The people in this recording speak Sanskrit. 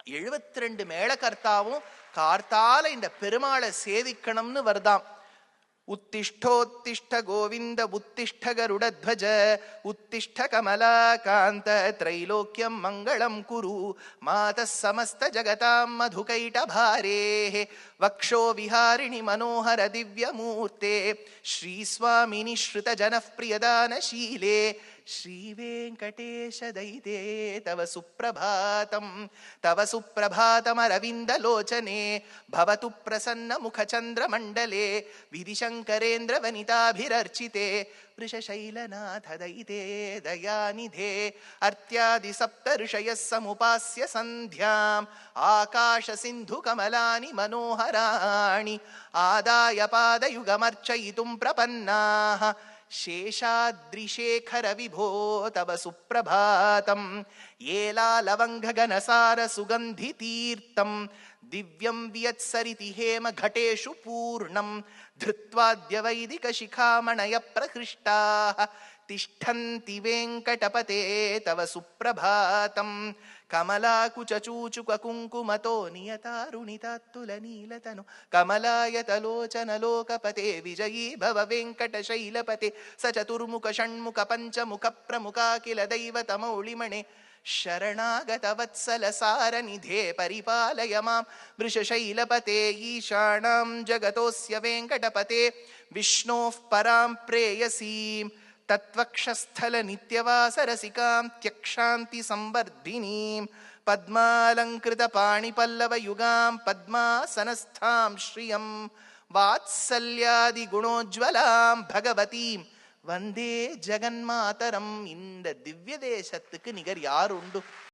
72 மேளகர்த்தாவும் கார்த்தால இந்த பெருமாளை சேவிக்கணும்னு வருதாம். உத்திஷ்டோத்திஷ்ட கோவிந்த உத்திஷ்ட கருடத்வஜ உத்திஷ்ட கமலாகாந்த த்ரைலோக்கியம் மங்களம் குரு மாதः சமஸ்த ஜகதாம் மதுகைடபாரேः வக்ஷோ விஹாரிணி மனோஹர திவ்யமூர்த்தே ஸ்ரீஸ்வாமினி ஸ்ருத ஜனः பிரியதானசீலே ஸ்ரீவேங்கடேஷ தைதே தவ சுப்பிரபாதமரவிந்தலோச்சனே பவது பிரசன்ன முகச்சந்திரமண்டலே விதிசங்கரேந்திர வனிதாபிரர்ச்சிதே वृषशैलनाथ दैते दयानिधे अर्त्यादि सप्त ऋषयः समुपास्य सन्ध्याम् आकाश सिन्धु कमलानि मनोहराणि आदाय पादयुगमर्चयितुं प्रपन्नाः शेषाद्रिशेखर विभो तव सुप्रभातम् येलालवङ्घगनसार सुगन्धितीर्थं दिव्यं वियत्सरिति हेम घटेषु पूर्णं धृत्वाद्य वैदिक शिखामणय प्रहृष्टाः तिष्ठन्ति वेङ्कटपते तव सुप्रभातं कमलाकुचूचुक कुङ्कुमतो नियतारुणितात्तुलनीलतनु कमलायतलोचन लोकपते विजयी भव वेङ्कटशैलपते स चतुर्मुख षण्मुख पञ्चमुख प्रमुखाखिल दैवतमौलिमणे शरणागत वत्सल सारनिधे परिपालय मां वृषशैलपते ईशानां जगतोऽस्य वेङ्कटपते विष्णोः परां प्रेयसीं तत्वक्षस्थल नित्यवासरसिकां त्यक्षान्ति संवर्धिनीं पद्मालङ्कृत पाणिपल्लवयुगां पद्मासनस्थां श्रियं वात्सल्यादि गुणोज्ज्वलां भगवतीं வந்தே ஜெகன்மாதரம். இந்த திவ்ய தேசத்துக்கு நிகர் யார் உண்டு?